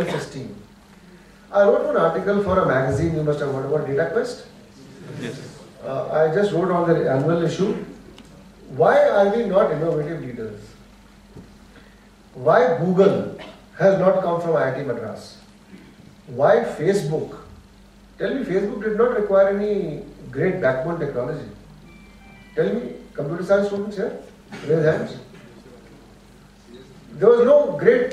self-esteem. I wrote an article for a magazine, you must have heard about DataQuest. Yes. I just wrote on the annual issue, why are we not innovative leaders? Why Google has not come from IIT Madras? Why Facebook? Tell me, Facebook did not require any great backbone technology. Tell me, computer science students here, raise hands. There was no great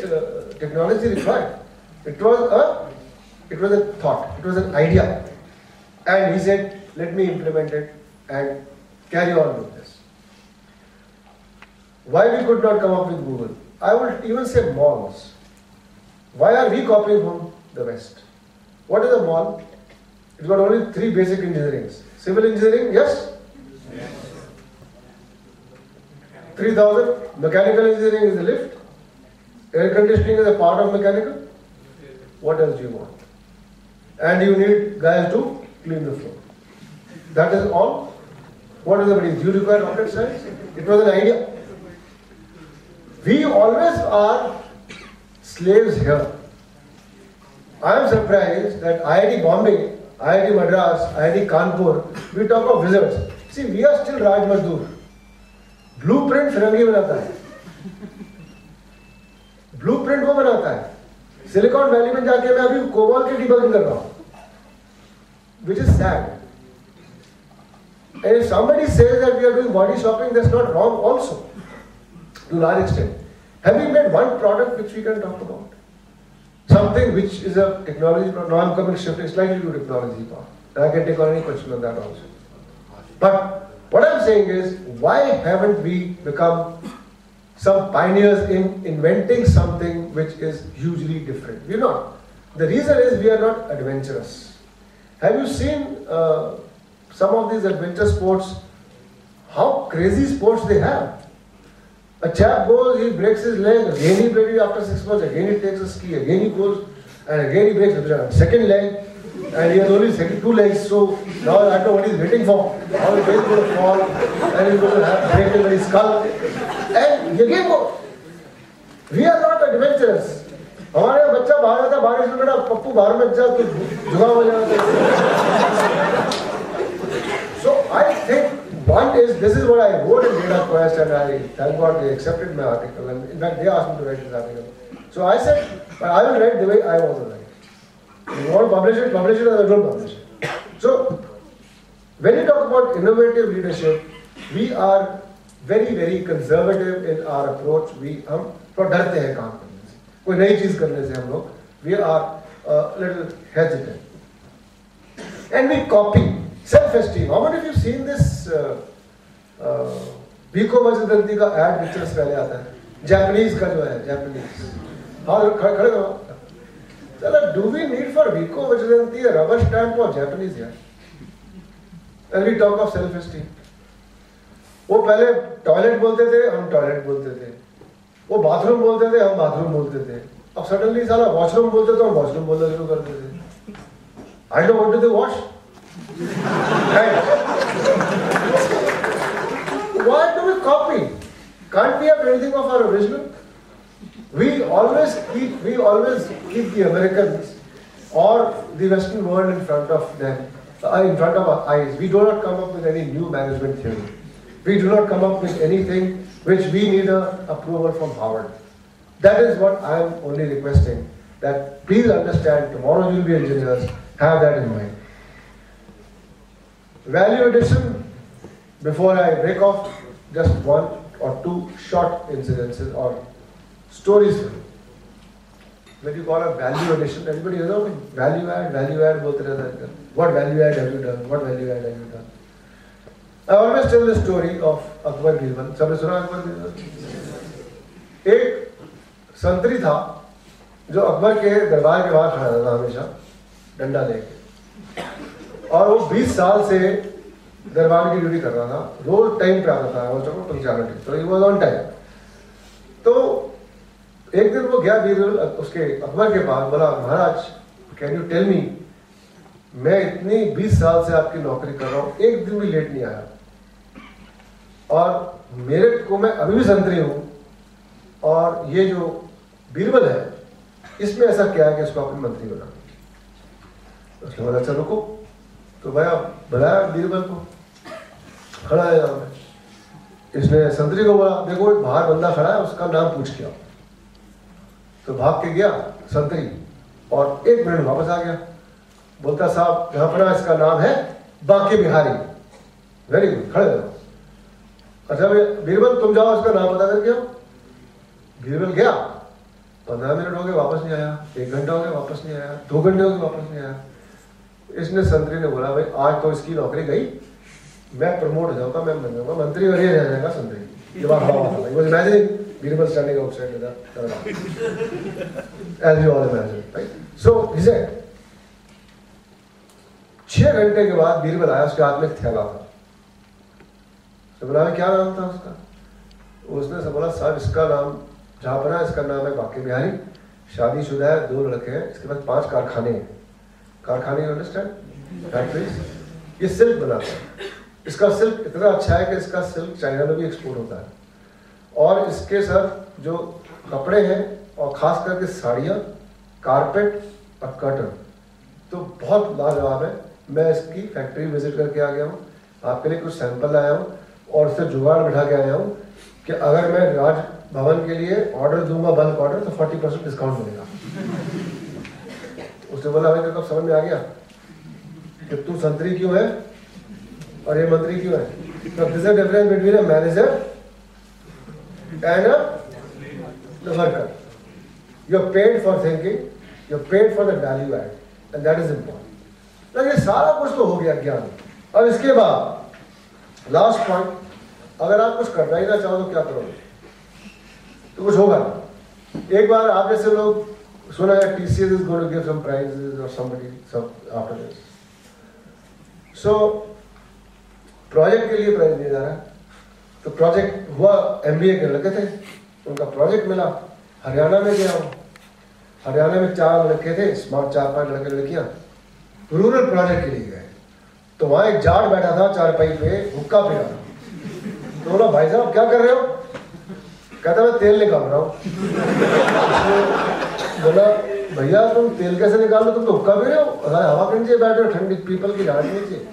technology required. It was a thought, it was an idea. And he said, let me implement it and carry on with this. Why we could not come up with Google? I would even say malls. Why are we copying from the West? What is a mall? It's got only 3 basic engineerings. Civil engineering, yes? 3000. Mechanical engineering is the lift. Air conditioning is a part of mechanical. What else do you want? And you need guys to clean the floor. That is all. What is the meaning? Do you require rocket science? It was an idea. We always are slaves here. I am surprised that IIT Bombay, IIT Madras, IIT Kanpur, we talk of wizards. See, we are still Raj Mazdoor. Blueprint फिरंगी बनाता है. Blueprint वो बनाता है. Silicon Valley में जाके मैं अभी COBOL के debugging कर रहा हूँ. Which is sad. And if somebody says that we are doing body shopping, that's not wrong also. To a large extent. Have we made one product which we can talk about? Something which is a technology product. Now I'm coming shifting slightly to technology part. And I can take on any question on that also. But what I'm saying is, why haven't we become some pioneers in inventing something which is hugely different? We're not. The reason is we are not adventurous. Have you seen some of these adventure sports? How crazy sports they have. A chap goes, he breaks his leg, again he breaks it after 6 months, again he takes a ski, again he goes, and again he breaks his second leg, and he has only 2 legs, so now I don't know what he's waiting for. How he's going to fall, and he's going to have break in his skull, and again go. We are not adventurous. हमारे यहाँ बच्चा बाहर आता बारिश में बेटा पप्पू बाहर में जा तो जुगाम हो जाता. So I think one is, this is what I wrote in DataQuest, and I thank God they accepted my article, and in fact they asked me to write this article. So I said, I will write the way I want to write. If you want to publish it, or don't publish it. So when you talk about innovative leadership, we are very, very conservative in our approach. हम थोड़ा डरते हैं काम करने से, कोई नई चीज करने से हम लोग. We are a little hesitant, and we copy. Self-esteem. How many of you seen this Biko Vajradanti का ad pictures पहले आता है? Japanese का जो है, Japanese. हाँ खड़े करो. चलो, do we need for Biko Vajradanti a rubber stamp for Japanese यार? And we talk of self-esteem. वो पहले टॉयलेट बोलते थे, हम टॉयलेट बोलते थे. वो बाथरूम बोलते थे, हम बाथरूम बोलते थे. अब सडनली साला वॉशरूम बोलते तो हम वॉशरूम बोलना शुरू करते थे. I don't want to do wash. Right. Why do we copy? Can't we have anything of our original? We always keep the Americans or the Western world in front of them, in front of our eyes. We do not come up with any new management theory. We do not come up with anything which we need a approval from Harvard. That is what I am only requesting. That please understand, tomorrow you will be engineers. Have that in mind. Value addition, before I break off, just 1 or 2 short incidences or stories. When you call a value addition, everybody knows value add, both. What value add have you done? What value add have you done? I always tell the story of Akbar Birbal. सबने सुना Akbar Birbal? एक संतरी था जो अकबर के दरबार के बाहर खड़ा रहता था हमेशा डंडा लेके, और वो 20 साल से दरबार की ड्यूटी कर रहा था. रोज टाइम पे आता था, वो चलो पंक्चुअलिटी, तो ही वाज ऑन टाइम. तो एक दिन वो गया बीरबल उसके अकबर के पास, बोला महाराज कैन यू टेल मी, मैं इतनी 20 साल से आपकी नौकरी कर रहा हूँ, एक दिन भी लेट नहीं आया, और मेरे को मैं अभी भी संतरी हूँ, और ये जो बीरबल है इसमें ऐसा क्या है कि इसको आपने मंत्री बना? उसने बोला अच्छा रुको। तो भैया बुलाया बीरबल को, खड़ा है यहाँ पे। इसने संतरी को बोला देखो बाहर बंदा खड़ा है, उसका नाम पूछ के आओ। तो भाग के गया संतरी और 1 मिनट वापस आ गया। बोलता साहब यहाँ पर इसका नाम है बांके बिहारी। वेरी गुड, खड़े रहो। अच्छा बीरबल तुम जाओ इसका नाम पता करके आओ। बीरबल गया, 15 मिनट हो गए वापस नहीं आया, 1 घंटा हो गया वापस नहीं आया, 2 घंटे हो गए वापस नहीं आया। इसने संतरी ने बोला भाई आज तो इसकी नौकरी गई, मैं प्रमोट हो जाऊंगा, मैं बन जाऊंगा मंत्री और ये रह जाएगा संतरी। ये बात was imagining Birbal standing outside with the as you all imagine, right? So he said 6 घंटे के बाद बीरबल आया, उसके हाथ में थैला था। तो बोला क्या नाम था उसका? उसने सब बोला साहब इसका नाम जहाँ पर इसका नाम है बांके बिहारी, शादीशुदा है, 2 लड़के हैं, इसके पास 5 कारखाने हैं। कारखाने अंडरस्टैंड, फैक्ट्रीज। ये सिल्क बनाता है, इसका सिल्क इतना अच्छा है कि इसका सिल्क चाइना में भी एक्सपोर्ट होता है। और इसके सर जो कपड़े हैं और खास करके साड़ियाँ, कारपेट और कर्टन तो बहुत लाजवाब है। मैं इसकी फैक्ट्री विजिट करके आ गया हूँ, आपके लिए कुछ सैंपल लाया हूँ और उससे जुगाड़ बिठा के आया हूँ कि अगर मैं राज भवन के लिए ऑर्डर दूंगा, बल्क ऑर्डर, तो 40% डिस्काउंट मिलेगा। उसने बोला भाई तेरे को समझ में आ गया कि तू संतरी क्यों है और ये मंत्री क्यों है? तो this is difference between a manager and a worker. You are paid for thinking, you are paid for the value add, and that is important. तो ये सारा कुछ तो हो गया ज्ञान। अब इसके बाद लास्ट पॉइंट, अगर आप कुछ करना ही ना चाहो तो क्या करोगे? तो कुछ होगा ना। एक बार आप जैसे लोग सुना है TCS is going to give some prizes or somebody some after this. So project के लिए प्राइज दिया जा रहा है। तो प्रोजेक्ट हुआ, MBA के लड़के थे, उनका प्रोजेक्ट मिला, हरियाणा में गया हूँ। हरियाणा में 4 लड़के थे, स्मार्ट 4-5 लड़के लड़कियाँ, रूरल प्रोजेक्ट के लिए गए। तो वहाँ एक जाट बैठा था चारपाई पे, हुक्का पी रहा था। तो बोला भाई साहब क्या कर रहे हो? कहता मैं तेल निकाल रहा हूँ। बोला भैया तुम तेल कैसे निकाल लो, तुम तो हुक्का पी रहे हो, हवा के नीचे बैठे हो, ठंडी पीपल की झाड़ के नीचे।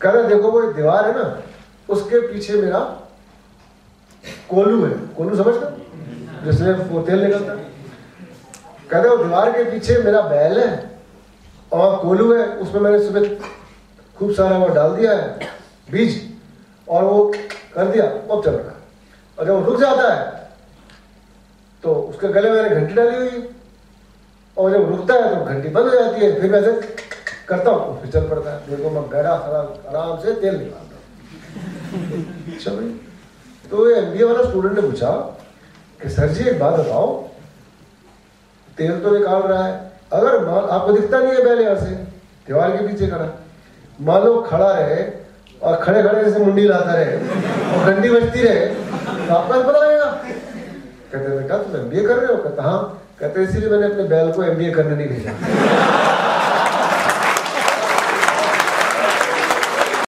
कह रहे देखो वो दीवार है ना, उसके पीछे मेरा कोलू है, कोलू समझते जिसमें वो तेल निकलता है। कह रहे वो दीवार के पीछे मेरा बैल है और कोलू है, उसमें मैंने सुबह खूब सारा वो डाल दिया है बीज और वो कर दिया, अब चल रहा है। और जब वो रुक जाता है तो उसके गले में मैंने घंटी डाली हुई है, और जब रुकता है तो घंटी बंद हो जाती है। फिर मैं ऐसे करता हूँ, फिर चल पड़ता है। देखो मैं बैठा आराम से तेल निकालता हूँ। अच्छा भाई, तो ये MBA वाला स्टूडेंट ने पूछा कि सर जी एक बात बताओ, तेल तो निकाल रहा है, अगर आपको दिखता नहीं है बैल यहाँ से, दीवार के पीछे खड़ा, मान लो खड़ा रहे और खड़े खड़े जैसे मुंडी लाता रहे और घंटी बजती रहे, तो आपको पता लगेगा? कहते बेटा तुम MBA कर रहे हो? कहता हाँ। कहते इसीलिए मैंने अपने बैल को MBA करने नहीं भेजा।